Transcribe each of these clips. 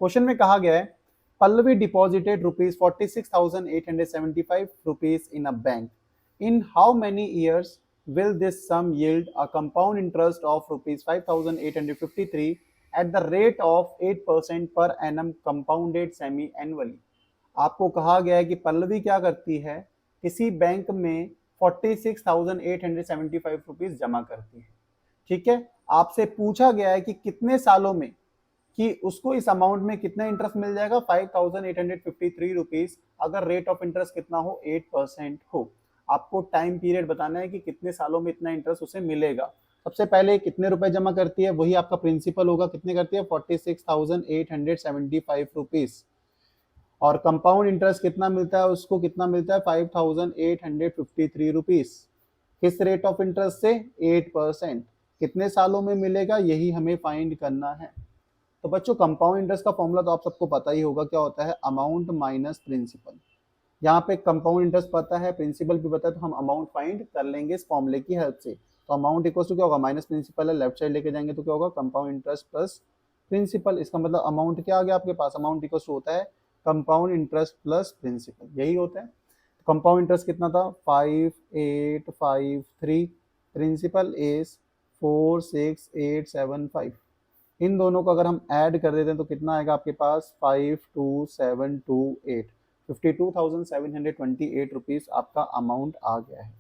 Question में कहा गया है Pallavi deposited rupees 46,875 rupees in a bank. In how many years will this sum yield a compound interest of rupees 5,853 at the rate of 8% per annum compounded semi annually. आपको कहा गया है कि पल्लवी क्या करती है, किसी बैंक में 46,875 रुपीज जमा करती है. ठीक है, आपसे पूछा गया है कि कितने सालों में, कि उसको इस अमाउंट में कितना इंटरेस्ट मिल जाएगा 5,853 रुपीज, अगर रेट ऑफ इंटरेस्ट कितना हो 8% हो. आपको टाइम पीरियड बताना है कि कितने सालों में इतना इंटरेस्ट उसे मिलेगा. सबसे पहले कितने रुपए जमा करती है, वही आपका प्रिंसिपल होगा. कितने करती है 46,875 रुपीज. और कंपाउंड इंटरेस्ट कितना मिलता है उसको, कितना मिलता है 5,853 रुपीज. किस रेट ऑफ इंटरेस्ट से, 8%. कितने सालों में मिलेगा, यही हमें फाइंड करना है. तो बच्चों कंपाउंड इंटरेस्ट का फॉर्मूला तो आप सबको पता ही होगा, क्या होता है, अमाउंट माइनस प्रिंसिपल. यहाँ पे कंपाउंड इंटरेस्ट पता है, प्रिंसिपल भी पता है, तो हम अमाउंट फाइंड कर लेंगे इस फॉर्मूले की हेल्प से. तो अमाउंट इक्वल टू क्या होगा, माइनस प्रिंसिपल है, लेफ्ट साइड लेके जाएंगे तो क्या होगा, कंपाउंड इंटरेस्ट प्लस प्रिंसिपल. इसका मतलब अमाउंट क्या आ गया आपके पास, अमाउंट इक्वल टू होता है कंपाउंड इंटरेस्ट प्लस प्रिंसिपल, यही होता है. कंपाउंड इंटरेस्ट कितना था 5853, प्रिंसिपल इज 46875. इन दोनों को अगर हम ऐड कर देते हैं तो कितना आएगा आपके पास 52728, 52,728 रुपीज आपका अमाउंट आ गया है.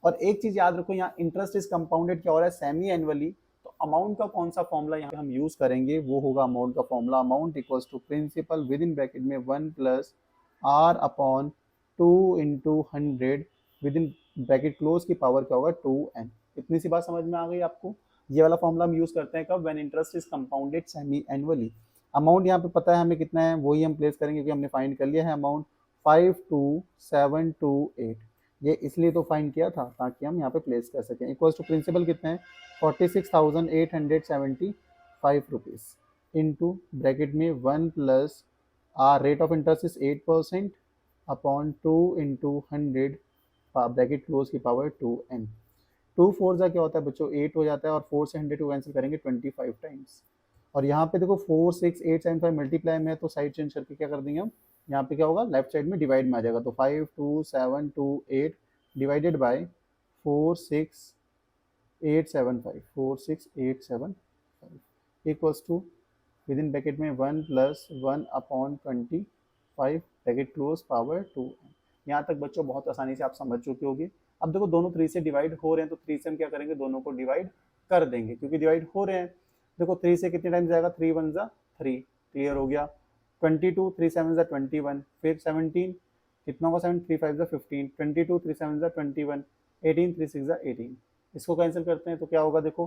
और एक चीज याद रखो, यहाँ इंटरेस्ट इज कंपाउंडेड क्या हो रहा है, सेमी एनुअली. तो अमाउंट का कौन सा फॉर्मूला यहाँ पे हम यूज करेंगे, वो होगा अमाउंट का formula, amount equals to principal within bracket में 1 plus R upon 2 into 100 within bracket close की पावर क्या होगा 2n. इतनी सी बात समझ में आ गई आपको. ये वाला फॉर्मूला हम यूज करते हैं कब, when interest is compounded semi annually. Amount यहाँ पे पता है हमें कितना है, वही हम प्लेस करेंगे, क्योंकि हमने फाइंड कर लिया है अमाउंट 52728. ये इसलिए तो फाइंड किया था ताकि हम यहाँ पे प्लेस कर सकें. इक्वल्स टू प्रिंसिपल कितने हैं 46,875 रुपीज इंटू ब्रैकेट में 1 plus R rate of interest is 8% upon 2 into 100 bracket close की पावर 2n. 2 4 का क्या होता है बच्चों 8 हो जाता है, और 4 से 100 को कैंसिल करेंगे 25 टाइम्स. और यहाँ पे देखो 46875 मल्टीप्लाई में है, तो साइड चेंज करके क्या कर देंगे हम, यहाँ पे क्या होगा लेफ्ट साइड में डिवाइड में आ जाएगा. तो 52728 divided by 46875 equals to within bracket में 1 plus 1 upon 25 bracket close power 2. यहाँ तक बच्चों बहुत आसानी से आप समझ चुके होंगे. अब देखो दोनों 3 से डिवाइड हो रहे हैं, तो 3 से हम क्या करेंगे, दोनों को डिवाइड कर देंगे, क्योंकि डिवाइड हो रहे हैं. देखो 3 से कितने टाइम जाएगा, 3 1 जा 3, क्लियर हो गया. 22 3 7 जा 21, फिर 17 कितना होगा 7 3 5 जा 15, 22 3 7 जा 21, 18 3 6 जा 18. इसको कैंसिल करते हैं तो क्या होगा, देखो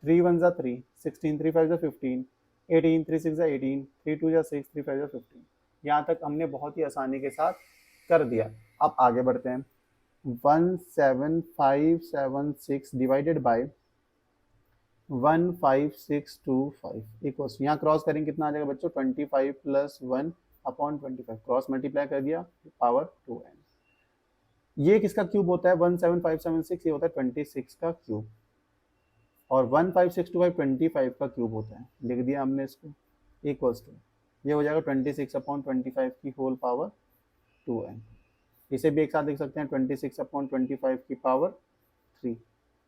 3 1 जा 3, 16 3 5 जा 15, 18 3 6 जा 18, 3 2 जा 6, 3 5 जा 15. यहाँ तक हमने बहुत ही आसानी के साथ कर दिया. अब आगे बढ़ते हैं. 17576 डिवाइडेड बाय 15625 इक्वल्स, यहाँ क्रॉस करेंगे कितना आ जाएगा बच्चों 25 प्लस 1 अपॉन 25, क्रॉस मल्टीप्लाई कर दिया पावर 2n. ये किसका क्यूब होता है 17576, ये होता है 26 का क्यूब, और 15625 25 का क्यूब होता है. लिख दिया हमने इसको इक्वल्स टू, ये हो जाएगा 26 अपॉन 25 की होल पावर 2n. इसे भी एक साथ लिख सकते हैं 26 अपॉन 25 की पावर 3.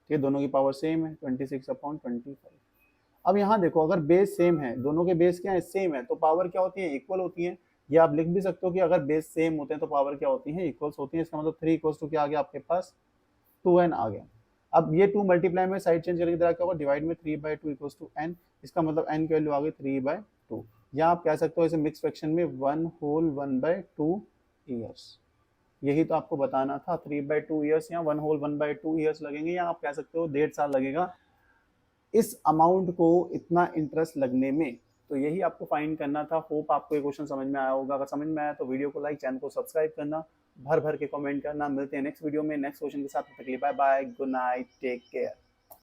ये दोनों की पावर सेम है 26 अपॉन 25. अब यहाँ देखो अगर बेस सेम है, दोनों के बेस क्या है सेम है, तो पावर क्या होती है इक्वल होती है. ये आप लिख भी सकते हो कि अगर बेस सेम होते हैं तो पावर क्या होती है इक्वल्स होती है. इसका मतलब 3 इक्वल्स टू क्या आ गया आपके पास 2n आ गया. अब ये 2 मल्टीप्लाई में साइड चेंज करके क्या होगा, डिवाइड में 3/2 इक्वल्स टू n. इसका मतलब n की वैल्यू आ गई 3/2. या आप कह सकते हो इसे मिक्स फ्रैक्शन में 1 होल 1/2 ईयर्स. यही तो आपको बताना था, 3/2 ईयर्स या 1 होल 1/2 ईयर्स लगेंगे, या आप कह सकते हो 1.5 साल लगेगा इस अमाउंट को इतना इंटरेस्ट लगने में. तो यही आपको फाइंड करना था. होप आपको ये क्वेश्चन समझ में आया होगा. अगर समझ में आया तो वीडियो को लाइक, चैनल को सब्सक्राइब करना, भर भर के कमेंट करना. मिलते हैं नेक्स्ट वीडियो में नेक्स्ट क्वेश्चन के साथ. Bye bye, good night, take care.